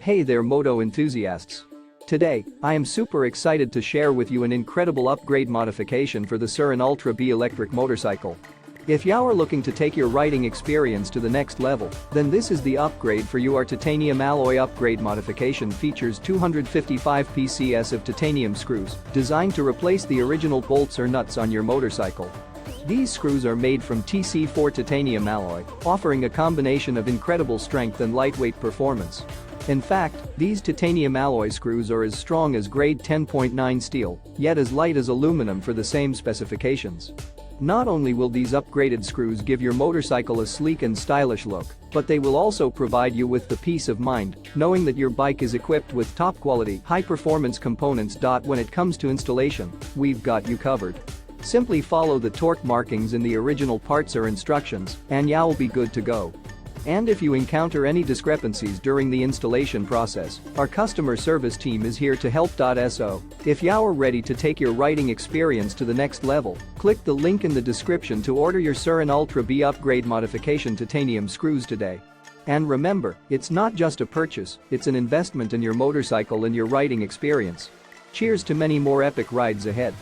Hey there moto enthusiasts. Today, I am super excited to share with you an incredible upgrade modification for the Surron ULTRA BE electric motorcycle. If you are looking to take your riding experience to the next level, then this is the upgrade for you. Our titanium alloy upgrade modification features 255 PCS of titanium screws, designed to replace the original bolts or nuts on your motorcycle. These screws are made from TC4 titanium alloy, offering a combination of incredible strength and lightweight performance. In fact, these titanium alloy screws are as strong as grade 10.9 steel, yet as light as aluminum for the same specifications. Not only will these upgraded screws give your motorcycle a sleek and stylish look, but they will also provide you with the peace of mind knowing that your bike is equipped with top-quality, high-performance components. When it comes to installation, we've got you covered. Simply follow the torque markings in the original parts or instructions, and you'll be good to go. And if you encounter any discrepancies during the installation process, our customer service team is here to help. So, if you're ready to take your riding experience to the next level, click the link in the description to order your Surron ULTRA BE upgrade modification titanium screws today. And remember, it's not just a purchase, it's an investment in your motorcycle and your riding experience. Cheers to many more epic rides ahead.